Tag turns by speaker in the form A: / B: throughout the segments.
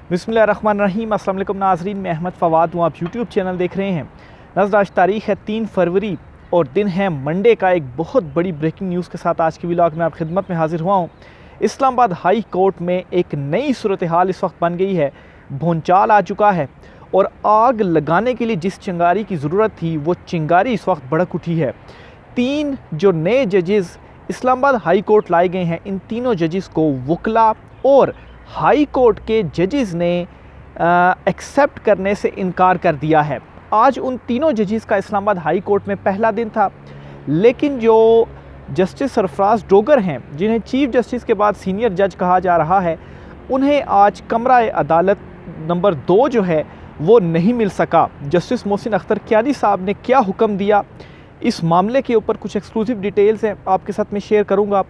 A: बिस्मिल्लाहिर्रहमानिर्रहीम। अस्सलाम वालेकुम नाज़रीन, मैं अहमद फ़वाद हूँ। आप यूट्यूब चैनल देख रहे हैं। नज़र आज तारीख़ है 3 फरवरी और दिन है मंडे का। एक बहुत बड़ी ब्रेकिंग न्यूज़ के साथ आज की व्लॉग में आप खिदमत में हाजिर हुआ हूँ। इस्लामाबाद हाई कोर्ट में एक नई सूरत हाल इस वक्त बन गई है। भूचाल आ चुका है और आग लगाने के लिए जिस चिंगारी की ज़रूरत थी वो चिंगारी इस वक्त भड़क उठी है। 3 जो नए जजेस इस्लामाबाद हाई कोर्ट लाए गए हैं, इन तीनों जजेस को वकला और हाई कोर्ट के जजेस ने एक्सेप्ट करने से इनकार कर दिया है। आज उन तीनों जजेस का इस्लामाबाद हाई कोर्ट में पहला दिन था, लेकिन जो जस्टिस सरफराज डोगर हैं, जिन्हें चीफ जस्टिस के बाद सीनियर जज कहा जा रहा है, उन्हें आज कमरा अदालत नंबर 2 जो है वो नहीं मिल सका। जस्टिस मोहसिन अख्तर कियानी साहब ने क्या हुक्म दिया, इस मामले के ऊपर कुछ एक्सक्लूसिव डिटेल्स हैं आपके साथ में शेयर करूंगा।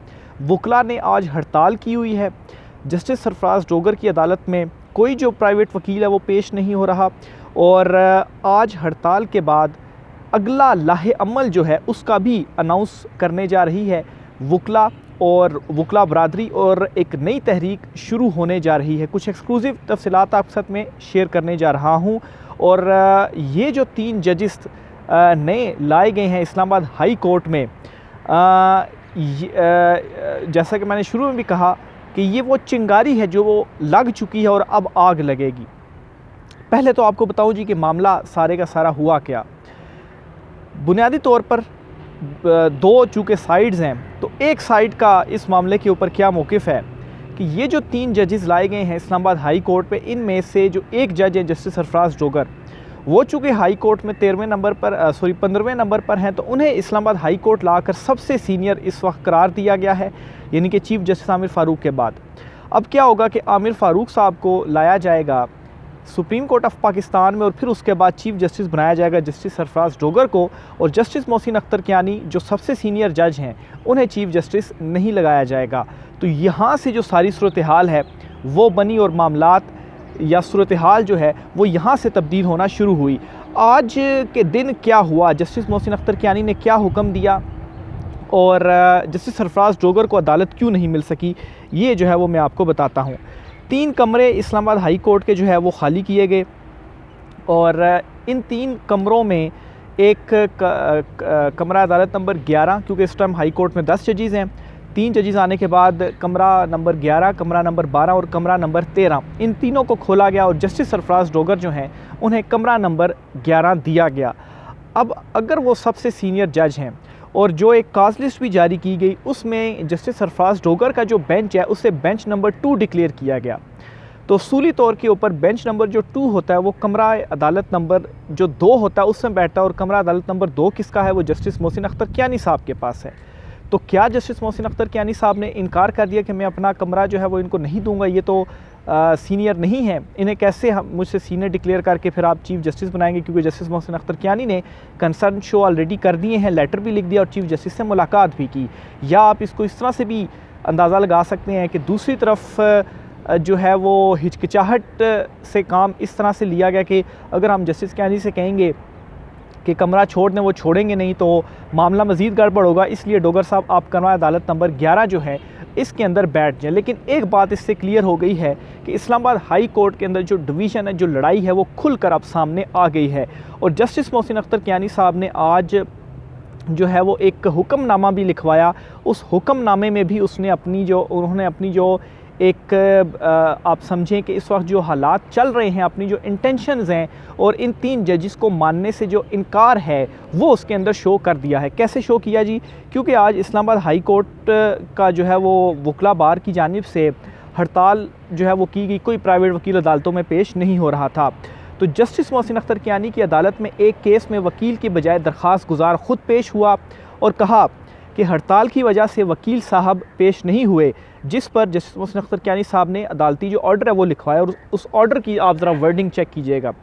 A: वकला ने आज हड़ताल की हुई है। जस्टिस सरफराज डोगर की अदालत में कोई जो प्राइवेट वकील है वो पेश नहीं हो रहा और आज हड़ताल के बाद अगला लाहे अमल जो है उसका भी अनाउंस करने जा रही है वकला और वकला बरादरी, और एक नई तहरीक शुरू होने जा रही है। कुछ एक्सक्लूसिव तफसीलात आपके साथ में शेयर करने जा रहा हूँ। और ये जो 3 जजेस नए लाए गए हैं इस्लामाबाद हाई कोर्ट में, जैसा कि मैंने शुरू में भी कहा कि ये वो चिंगारी है जो वो लग चुकी है और अब आग लगेगी। पहले तो आपको बताऊं जी कि मामला सारे का सारा हुआ क्या। बुनियादी तौर पर 2 चूँकि साइड्स हैं, तो एक साइड का इस मामले के ऊपर क्या मौक़िफ़ है कि ये जो 3 जजेस लाए गए हैं इस्लामाबाद हाई कोर्ट पे, इनमें से जो एक जज है जस्टिस सरफराज डोगर, वो चूँकि हाई कोर्ट में 15वें नंबर पर हैं, तो उन्हें इस्लामाबाद हाई कोर्ट लाकर सबसे सीनियर इस वक्त करार दिया गया है, यानी कि चीफ जस्टिस आमिर फ़ारूक के बाद। अब क्या होगा कि आमिर फ़ारूक साहब को लाया जाएगा सुप्रीम कोर्ट ऑफ पाकिस्तान में और फिर उसके बाद चीफ जस्टिस बनाया जाएगा जस्टिस सरफराज डोगर को, और जस्टिस मोहसिन अख्तर कियानी जो सबसे सीनियर जज हैं उन्हें चीफ जस्टिस नहीं लगाया जाएगा। तो यहाँ से जो सारी सूरत हाल है वो बनी और मामलात या सूरत हाल जो है वो यहाँ से तब्दील होना शुरू हुई। आज के दिन क्या हुआ, जस्टिस मोहसिन अख्तर कियानी ने क्या हुक्म दिया और जस्टिस सरफराज डोगर को अदालत क्यों नहीं मिल सकी, ये जो है वो मैं आपको बताता हूँ। 3 कमरे इस्लामाबाद हाई कोर्ट के जो है वो खाली किए गए और इन 3 कमरों में एक कमरा अदालत नंबर 11, क्योंकि इस टाइम हाई कोर्ट में 10 जजेस हैं, 3 जजेस आने के बाद कमरा नंबर 11, कमरा नंबर 12 और कमरा नंबर 13, इन तीनों को खोला गया और जस्टिस सरफराज डोगर जो हैं उन्हें कमरा नंबर 11 दिया गया। अब अगर वो सबसे सीनियर जज हैं और जो एक काज लिस्ट भी जारी की गई उसमें जस्टिस सरफराज डोगर का जो बेंच है उसे बेंच नंबर 2 डिक्लेयर किया गया, तो उसूली तौर के ऊपर बेंच नंबर जो 2 होता है वो कमरा अदालत नंबर जो 2 होता है उसमें बैठता है, और कमरा अदालत नंबर 2 किसका है, वो जस्टिस मोहसिन अख्तर कियानी साहब के पास है। तो क्या जस्टिस मोहसिन अख्तर कियानी साहब ने इनकार कर दिया कि मैं अपना कमरा जो है वो इनको नहीं दूंगा, ये तो सीनियर नहीं है, इन्हें कैसे हम मुझसे सीनियर डिक्लेयर करके फिर आप चीफ जस्टिस बनाएंगे, क्योंकि जस्टिस मोहसिन अख्तर कियानी ने कंसर्न शो ऑलरेडी कर दिए हैं, लेटर भी लिख दिया और चीफ जस्टिस से मुलाकात भी की। या आप इसको इस तरह से भी अंदाज़ा लगा सकते हैं कि दूसरी तरफ जो है वो हिचकिचाहट से काम इस तरह से लिया गया कि अगर हम जस्टिस कियानी से कहेंगे कि कमरा छोड़ दें, वो छोड़ेंगे नहीं तो मामला मज़ीद गड़बड़ होगा, इसलिए डोगर साहब आप कमरा अदालत नंबर 11 जो है इसके अंदर बैठ जाए। लेकिन एक बात इससे क्लियर हो गई है कि इस्लामाबाद हाई कोर्ट के अंदर जो डिवीज़न है, जो लड़ाई है वो खुलकर अब सामने आ गई है। और जस्टिस मोहसिन अख्तर कियानी साहब ने आज जो है वो एक हुक्मनामा भी लिखवाया। उस हुक्मनामे में भी उन्होंने अपनी जो एक आप समझें कि इस वक्त जो हालात चल रहे हैं, अपनी जो इंटेंशंस हैं और इन 3 जजेस को मानने से जो इनकार है वो उसके अंदर शो कर दिया है। कैसे शो किया जी, क्योंकि आज इस्लामाबाद हाई कोर्ट का जो है वो वकला बार की जानिब से हड़ताल जो है वो की गई, कोई प्राइवेट वकील अदालतों में पेश नहीं हो रहा था। तो जस्टिस मोहसिन अख्तर कियानी की अदालत में एक केस में वकील की बजाय दरख्वास्त गुजार ख़ुद पेश हुआ और कहा कि हड़ताल की वजह से वकील साहब पेश नहीं हुए, जिस पर जस्टिस मोहसिन अख्तर कियानी साहब ने अदालती जो ऑर्डर है वो लिखवाया। और उस ऑर्डर की आप ज़रा वर्डिंग चेक कीजिएगा।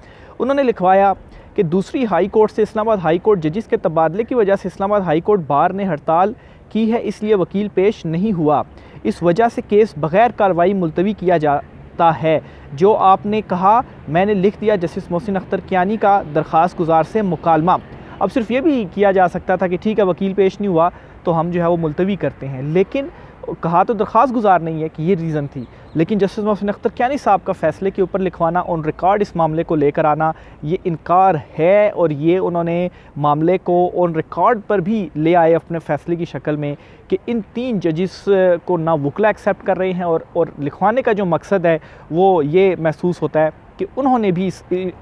A: उन्होंने लिखवाया कि दूसरी हाई कोर्ट से इस्लामाबाद हाई कोर्ट जजेस के तबादले की वजह से इस्लामाबाद हाई कोर्ट बार ने हड़ताल की है, इसलिए वकील पेश नहीं हुआ। इस वजह से केस बग़ैर कार्रवाई मुलतवी किया जाता है। जो आपने कहा मैंने लिख दिया जस्टिस मोहसिन अख्तर कियानी का दरख्वास्त गुजार से मुकालमा। अब सिर्फ ये भी किया जा सकता था कि ठीक है वकील पेश नहीं हुआ तो हम जो है वो मुलतवी करते हैं, लेकिन कहा तो दरख्वास्त गुजार नहीं है कि ये रीज़न थी, लेकिन जस्टिस मोहसिन अख्तर कियानी साहब का फ़ैसले के ऊपर लिखवाना, ऑन रिकॉर्ड इस मामले को लेकर आना, ये इनकार है। और ये उन्होंने मामले को ऑन रिकॉर्ड पर भी ले आए अपने फ़ैसले की शक्ल में कि इन 3 जजिस को ना वकला एक्सेप्ट कर रहे हैं, और लिखवाने का जो मकसद है वो ये महसूस होता है कि उन्होंने भी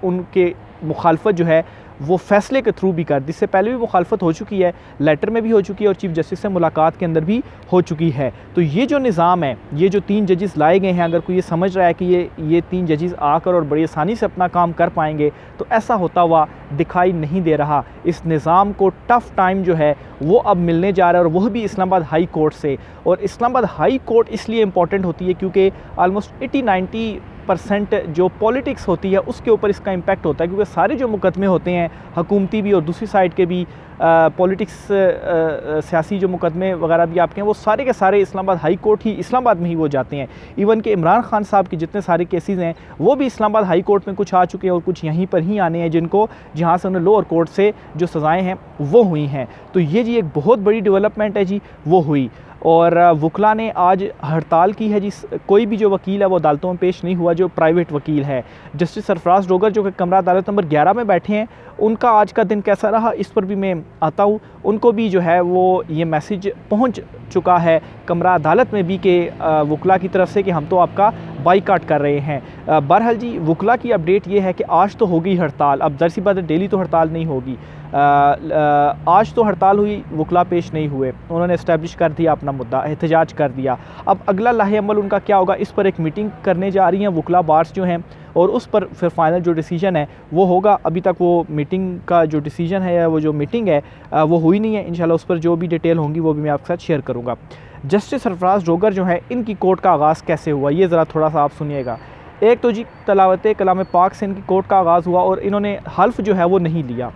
A: उनके मुखालफत जो है वो फ़ैसले के थ्रू भी कर दी। इससे पहले भी मुखालफत हो चुकी है, लेटर में भी हो चुकी है और चीफ़ जस्टिस से मुलाकात के अंदर भी हो चुकी है। तो ये जो निज़ाम है, ये जो 3 जजिस लाए गए हैं, अगर कोई ये समझ रहा है कि ये 3 जजिस आकर और बड़ी आसानी से अपना काम कर पाएंगे, तो ऐसा होता हुआ दिखाई नहीं दे रहा। इस निज़ाम को टफ़ टाइम जो है वो अब मिलने जा रहा है, और वह भी इस्लामाबाद हाई कोर्ट से। और इस्लामाबाद हाई कोर्ट इसलिए इम्पॉर्टेंट होती है क्योंकि आलमोस्ट 80-90% जो पॉलिटिक्स होती है उसके ऊपर इसका इम्पैक्ट होता है, क्योंकि सारे जो मुकदमे होते हैं हुकूमती भी और दूसरी साइड के भी पॉलिटिक्स सियासी जो मुकदमे वगैरह भी आपके हैं, वो सारे के सारे इस्लामाबाद हाई कोर्ट ही, इस्लामाबाद में ही वो जाते हैं। इवन कि इमरान खान साहब के जितने सारे केसेस हैं वो भी इस्लामाबाद हाई कोर्ट में कुछ आ चुके हैं और कुछ यहीं पर ही आने हैं, जिनको जहाँ से उन्हें लोअर कोर्ट से जो सज़ाएँ हैं वो हुई हैं। तो ये जी एक बहुत बड़ी डेवलपमेंट है जी, वो हुई। और वकला ने आज हड़ताल की है जी। कोई भी जो वकील है वो अदालतों में पेश नहीं हुआ, जो प्राइवेट वकील है। जस्टिस सरफराज डोगर जो कि कमरा अदालत नंबर 11 में बैठे हैं, उनका आज का दिन कैसा रहा इस पर भी मैं आता हूँ। उनको भी जो है वो ये मैसेज पहुँच चुका है कमरा अदालत में भी कि वकला की तरफ से कि हम तो आपका बाइकाट कर रहे हैं। बहरहाल जी वकला की अपडेट ये है कि आज तो होगी हड़ताल। अब ज़ाहिर सी बात है डेली तो हड़ताल नहीं होगी। आज तो हड़ताल हुई, वकला पेश नहीं हुए, उन्होंने इस्टेब्लिश कर दिया अपना मुद्दा, एहतजाज कर दिया। अब अगला लाहे अमल उनका क्या होगा, इस पर एक मीटिंग करने जा रही हैं वकला बार्स जो हैं, और उस पर फिर फाइनल जो डिसीजन है वो होगा। अभी तक वो मीटिंग का जो डिसीजन है या वो जो मीटिंग है वो हुई नहीं है। इंशाल्लाह उस पर जो भी डिटेल होंगी वो भी मैं आपके साथ शेयर करूँगा। जस्टिस सरफराज डोगर जो है, इनकी कोर्ट का आगाज़ कैसे हुआ ये ज़रा थोड़ा सा आप सुनिएगा। एक तो जी तलावत कलाम पाक से इनकी कोर्ट का आगाज़ हुआ, और इन्होंने हल्फ जो है वो नहीं लिया,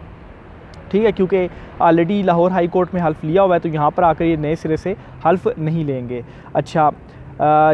A: ठीक है, क्योंकि ऑलरेडी लाहौर हाई कोर्ट में हल्फ लिया हुआ है, तो यहाँ पर आकर ये नए सिरे से हल्फ नहीं लेंगे। अच्छा,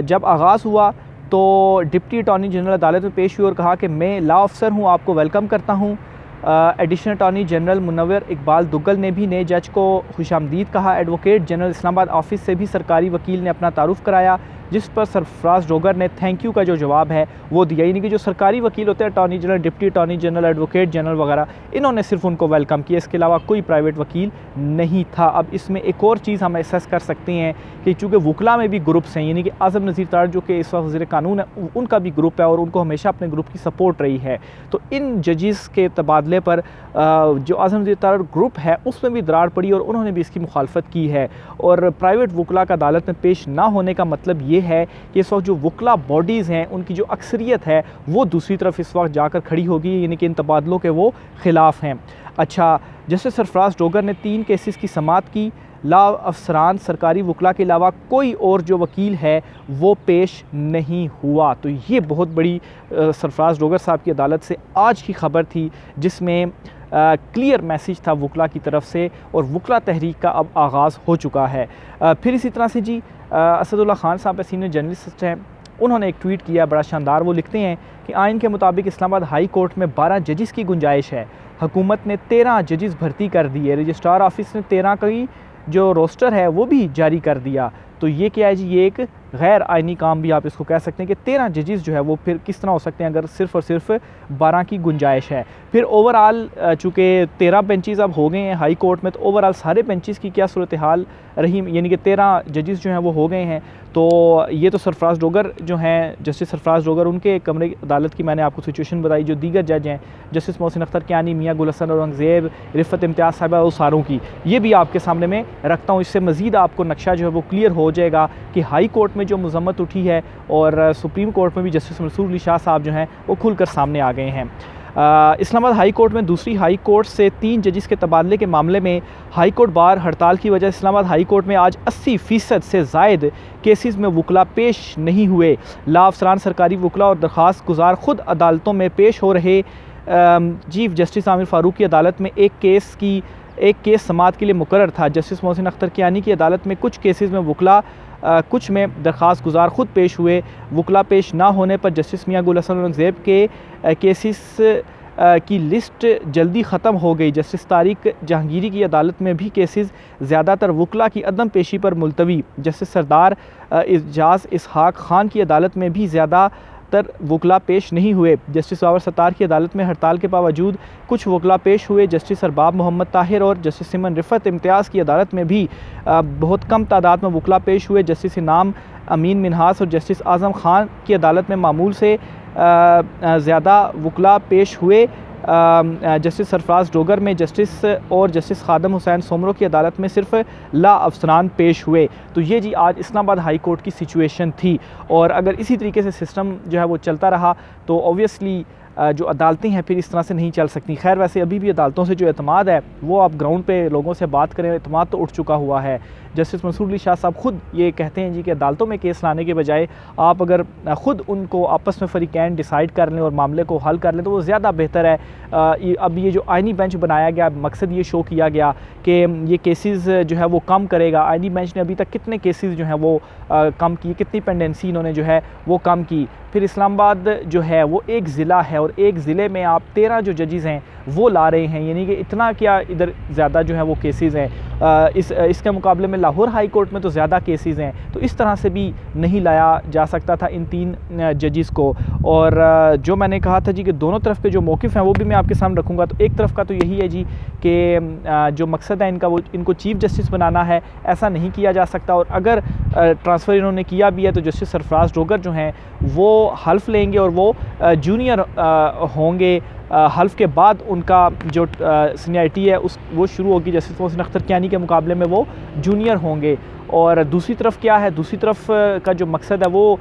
A: जब आगाज़ हुआ तो डिप्टी अटॉर्नी जनरल अदालत में पेश हुई और कहा कि मैं लॉ अफसर हूँ, आपको वेलकम करता हूँ। Additional attorney general Munawwar Iqbal Duggal ने भी नए जज को खुशामदीद कहा। एडवोकेट जनरल इस्लामाबाद ऑफिस से भी सरकारी वकील ने अपना तारुफ कराया, जिस पर सरफराज डोगर ने थैंक यू का जो जवाब है वो दिया। यानी कि जो सरकारी वकील होते हैं, attorney general, deputy attorney general, advocate general वगैरह, इन्होंने सिर्फ उनको वेलकम किया, इसके अलावा कोई प्राइवेट वकील नहीं था। अब इसमें एक और चीज़ हम एसेस कर सकते हैं कि चूँकि वकला में भी ग्रुप्स हैं, यानी कि आज़म नज़ीर तार जो कि इस वक्त वज़ीर कानून है, उनका भी ग्रुप है और उनको हमेशा अपने ग्रुप की सपोर्ट रही है। तो इन जजिस के तबादले पर जो आज़म नज़ीर तार ग्रुप है उसमें भी दरार पड़ी और उन्होंने भी इसकी मुखालफत की है। और प्राइवेट वकला का अदालत में पेश ना होने का मतलब ये है कि इस वक्त जो वकला बॉडीज़ हैं उनकी जो अक्सरियत है वो दूसरी तरफ इस वक्त जाकर खड़ी होगी, यानी कि इन तबादलों के वो ख़िलाफ़ हैं। अच्छा, जस्टिस सरफराज डोगर ने 3 केसेस की समाअत की। लॉ अफसरान, सरकारी वकला के अलावा कोई और जो वकील है वो पेश नहीं हुआ। तो ये बहुत बड़ी सरफराज डोगर साहब की अदालत से आज की खबर थी, जिसमें क्लियर मैसेज था वकला की तरफ से, और वकला तहरीक का अब आगाज़ हो चुका है। फिर इसी तरह से जी असदुल्ला खान साहब सीनियर जर्नलिस्ट हैं, उन्होंने एक ट्वीट किया बड़ा शानदार। वो लिखते हैं कि आइन के मुताबिक इस्लामाबाद हाई कोर्ट में 12 जजिस की गुंजाइश है। हुकूमत ने 13 जजिस भर्ती कर दिए। रजिस्ट्रार ऑफिस ने 13 की जो रोस्टर है वो भी जारी कर दिया। तो ये क्या है जी, ये एक गैर आइनी काम भी आप इसको कह सकते हैं कि 13 जजिस जो है वो फिर किस तरह हो सकते हैं अगर सिर्फ़ और सिर्फ 12 की गुंजाइश है। फिर ओवरऑल चूँकि 13 बेंचेस अब हो गए हैं हाई कोर्ट में, तो ओवरऑल सारे बेंचेस की क्या सूरत हाल रही, यानी कि 13 जजिस जो हैं वो हो गए हैं। तो ये तो सरफराज डोगर जो हैं, जस्टिस सरफराज डोगर, उनके कमरे अदालत की मैंने आपको सिचुएशन बताई। जो दीगर जज हैं, जस्टिस मोहसिन अख्तर कियानी, मियाँ गुल हसन औरंगज़ेब, रिफ़त इम्तियाज़ साहिबा और सारों की, ये भी आपके सामने में रखता हूँ। इससे मज़ीद आपको नक्शा जो है वो क्लियर हो जाएगा कि हाई कोर्ट में जो मज़म्मत उठी है और सुप्रीम कोर्ट में भी जस्टिस मंसूर अली शाह साहब जो हैं वो खुलकर सामने आ गए हैं। इस्लामाबाद हाई कोर्ट में दूसरी हाई कोर्ट से 3 जजिस के तबादले के मामले में हाई कोर्ट बार हड़ताल की वजह इस्लामाबाद हाई कोर्ट में आज 80% से ज़ायद केसेस में वकला पेश नहीं हुए। लॉ अफसरान, सरकारी वकला और दरख्वास्त गुजार खुद अदालतों में पेश हो रहे। चीफ जस्टिस आमिर फ़ारूक की अदालत में एक केस समाअत के लिए मुकर्रर था। जस्टिस मोहसिन अख्तर कियानी की अदालत में कुछ केसेस में वकला, कुछ में दरख्वास्त गुजार खुद पेश हुए। वकला पेश ना होने पर जस्टिस मियाँ गुल हसन औरंगज़ेब के केसेस की लिस्ट जल्दी ख़त्म हो गई। जस्टिस तारिक जहांगीरी की अदालत में भी केसेस ज़्यादातर वकला की अदम पेशी पर मुलतवी। जस्टिस सरदार एजाज इसहाक खान की अदालत में भी ज़्यादातर वकला पेश नहीं हुए। जस्टिस बाबर सत्तार की अदालत में हड़ताल के बावजूद कुछ वकला पेश हुए। जस्टिस अरबाब मोहम्मद ताहिर और जस्टिस सिमन रिफत इम्तियाज़ की अदालत में भी बहुत कम तादाद में वकला पेश हुए। जस्टिस इनाम अमीन मिन्हास और जस्टिस आज़म ख़ान की अदालत में मामूल से ज़्यादा वकला पेश हुए। जस्टिस सरफराज डोगर में जस्टिस और जस्टिस खादम हुसैन सोमरो की अदालत में सिर्फ ला अफसरान पेश हुए। तो ये जी आज इस्लामाबाद हाई कोर्ट की सिचुएशन थी, और अगर इसी तरीके से सिस्टम जो है वो चलता रहा तो ऑब्वियसली जो अदालतें हैं फिर इस तरह से नहीं चल सकती। खैर वैसे अभी भी अदालतों से जो एतमाद है वो आप ग्राउंड पे लोगों से बात करें, एतमाद तो उठ चुका हुआ है। जस्टिस मंसूर अली शाह साहब ख़ुद ये कहते हैं जी कि अदालतों में केस लाने के बजाय आप अगर ख़ुद उनको आपस में फ़रीक़ैन डिसाइड कर लें और मामले को हल कर लें तो वो ज़्यादा बेहतर है। अब ये जो आइनी बेंच बनाया गया, मकसद ये शो किया गया कि ये केसेस जो है वो कम करेगा। आइनी बेंच ने अभी तक कितने केसेस जो हैं वो कम किए, कितनी पेंडेंसी इन्होंने जो है वो कम की। फिर इस्लामाबाद जो है वो एक ज़िला है और एक ज़िले में आप 13 जो जजेज़ हैं वो ला रहे हैं, यानी कि इतना क्या इधर ज़्यादा जो है वो केसेस हैं। इसके मुकाबले में लाहौर हाई कोर्ट में तो ज़्यादा केसेस हैं, तो इस तरह से भी नहीं लाया जा सकता था इन 3 जजेस को। और जो मैंने कहा था जी कि दोनों तरफ के जो मौक़िफ़ हैं वो भी मैं आपके सामने रखूँगा। तो एक तरफ का तो यही है जी कि जो मकसद है इनका वो इनको चीफ़ जस्टिस बनाना है, ऐसा नहीं किया जा सकता। और अगर ट्रांसफ़र इन्होंने किया भी है तो जस्टिस सरफराज डोगर जो हैं वो हल्फ लेंगे और वो जूनियर होंगे। हल्फ के बाद उनका जो सीनियरिटी है वो शुरू होगी। जस्टिस मोहसिन अख्तर कियानी के मुकाबले में वो जूनियर होंगे। और दूसरी तरफ क्या है, दूसरी तरफ का जो मकसद है वो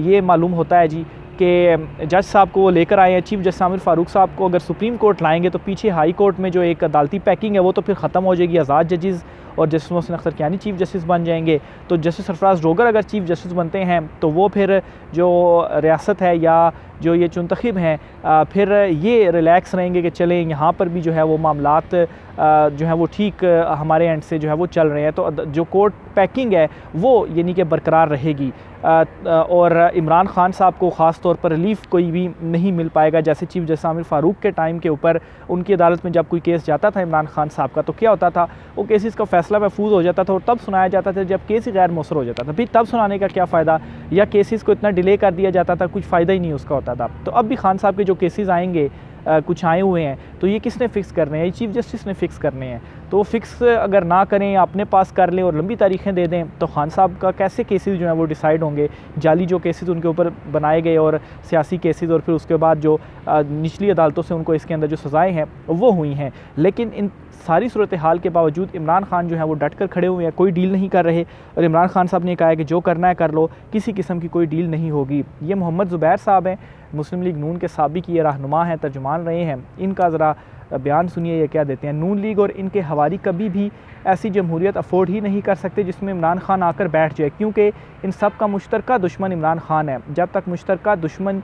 A: ये मालूम होता है जी कि जज साहब को वो लेकर आए हैं, चीफ़ जस्टिस आमिर फ़ारूक साहब को अगर सुप्रीम कोर्ट लाएंगे तो पीछे हाई कोर्ट में जो एक अदालती पैकिंग है वो तो फिर ख़त्म हो जाएगी। आज़ाद जजेस और justice Mohsin Akhtar Kiyani chief justice बन जाएंगे। तो जस्टिस सरफराज डोगर अगर चीफ़ जस्टिस बनते हैं तो वो फिर जो रियासत है या जो ये चुनतखब हैं फिर ये रिलैक्स रहेंगे कि चलें यहाँ पर भी जो है वो मामलात जो है वो ठीक हमारे एंड से जो है वो चल रहे हैं। तो जो कोर्ट पैकिंग है वो यानी कि बरकरार रहेगी। और इमरान खान साहब को ख़ास तौर पर रिलीफ कोई भी नहीं मिल पाएगा। जैसे चीफ़ जस्टिस आमिर फ़ारूक के टाइम के ऊपर उनकी अदालत में जब कोई केस जाता था इमरान खान साहब का तो क्या होता था, वो केसेस का फ़ैसला महफूज हो जाता था और तब सुनाया जाता था जब केस ही गैर मौसर हो जाता था। फिर तब सुनाने का क्या फ़ायदा, या केसेस को इतना डिले कर दिया जाता था, कुछ फ़ायदा ही नहीं उसका होता था। तो अब भी खान साहब के जो केसेस आएंगे कुछ आए हुए हैं तो ये किसने फ़िक्स करने हैं, ये चीफ़ जस्टिस ने फ़िक्स करने हैं। तो फ़िक्स अगर ना करें, अपने पास कर लें और लंबी तारीखें दे दें तो खान साहब का कैसे केसेस जो हैं वो डिसाइड होंगे। जाली जो केसेस उनके ऊपर बनाए गए और सियासी केसेस, और फिर उसके बाद जो निचली अदालतों से उनको इसके अंदर जो सज़ाएँ हैं वो हुई हैं। लेकिन इन सारी सूरत हाल के बावजूद इमरान खान जो है वो डट कर खड़े हुए हैं, कोई डील नहीं कर रहे। और इमरान खान साहब ने कहा है कि जो करना है कर लो, किसी किस्म की कोई डील नहीं होगी। ये मोहम्मद ज़ुबैर साहब हैं, मुस्लिम लीग नून के साबिक ये रहनुमा हैं, तर्जुमान रहे हैं। इनका ज़रा बयान सुनिए, ये क्या देते हैं। नून लीग और इनके हवारी कभी भी ऐसी जमहूरियत अफोर्ड ही नहीं कर सकते जिसमें इमरान खान आकर बैठ जाए, क्योंकि इन सब का मुश्तरका दुश्मन इमरान खान है। जब तक मुश्तरका दुश्मन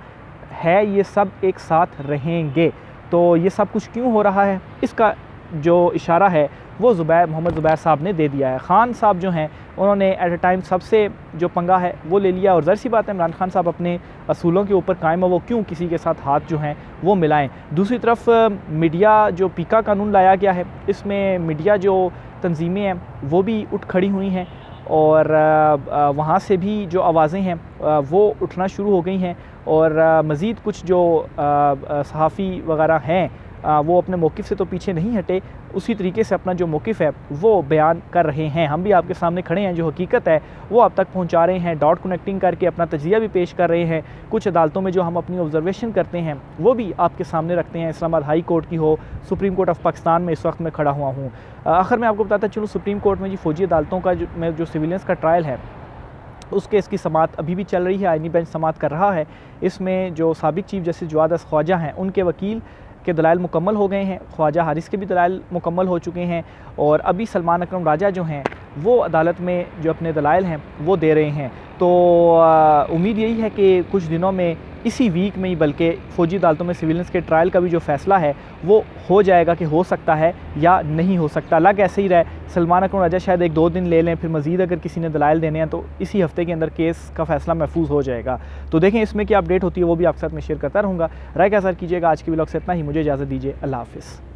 A: है ये सब एक साथ रहेंगे। तो ये सब कुछ क्यों हो रहा है, इसका जो इशारा है वो मोहम्मद ज़ुबैर साहब ने दे दिया है। खान साहब जो हैं उन्होंने एट अ टाइम सबसे जो पंगा है वो ले लिया। और ज़ाहिर सी बात है इमरान खान साहब अपने असूलों के ऊपर कायम है, वो क्यों किसी के साथ हाथ जो हैं वो मिलाएं। दूसरी तरफ मीडिया जो पीका कानून लाया गया है, इसमें मीडिया जो तंजीमें हैं वो भी उठ खड़ी हुई हैं और वहाँ से भी जो आवाज़ें हैं वो उठना शुरू हो गई हैं। और मज़ीद कुछ जो सहाफ़ी वगैरह हैं वो अपने मौक़िफ़ से तो पीछे नहीं हटे, उसी तरीके से अपना जो मौक़िफ़ है वो बयान कर रहे हैं। हम भी आपके सामने खड़े हैं, जो हकीकत है वो आप तक पहुंचा रहे हैं, डॉट कनेक्टिंग करके अपना तजिया भी पेश कर रहे हैं। कुछ अदालतों में जो हम अपनी ऑब्जर्वेशन करते हैं वो भी आपके सामने रखते हैं। इस्लामाबाद हाई कोर्ट की हो, सुप्रीम कोर्ट ऑफ पाकिस्तान में इस वक्त मैं खड़ा हुआ हूँ। आखिर मैं आपको बताता चलूँ, सुप्रीम कोर्ट में जी फ़ौजी अदालतों का जो सिविलियंस का ट्रायल है उस केस की समाअत अभी भी चल रही है। आइनी बेंच समाअत कर रहा है। इसमें जो साबिक चीफ जस्टिस जवाद ख्वाजा हैं उनके वकील के दलाइल मुकम्मल हो गए हैं, ख्वाजा हारिस के भी दलाइल मुकम्मल हो चुके हैं और अभी सलमान अकरम राजा जो हैं वो अदालत में जो अपने दलाइल हैं वो दे रहे हैं। तो उम्मीद यही है कि कुछ दिनों में इसी वीक में ही बल्कि फ़ौजी अदालतों में सिविलियंस के ट्रायल का भी जो फ़ैसला है वो हो जाएगा कि हो सकता है या नहीं हो सकता। लग ऐसे ही रहे सलमान अकरम रजा शायद 1-2 दिन ले लें, फिर मज़ीद अगर किसी ने दलाइल देने हैं तो इसी हफ्ते के अंदर केस का फ़ैसला महफूज हो जाएगा। तो देखें इसमें क्या अपडेट होती है वो भी आपके साथ मैं शेयर करता रहूँगा। राय का असर कीजिएगा। आज की व्लॉग से इतना ही, मुझे इजाज़त दीजिए। अल्लाह हाफ़िज़।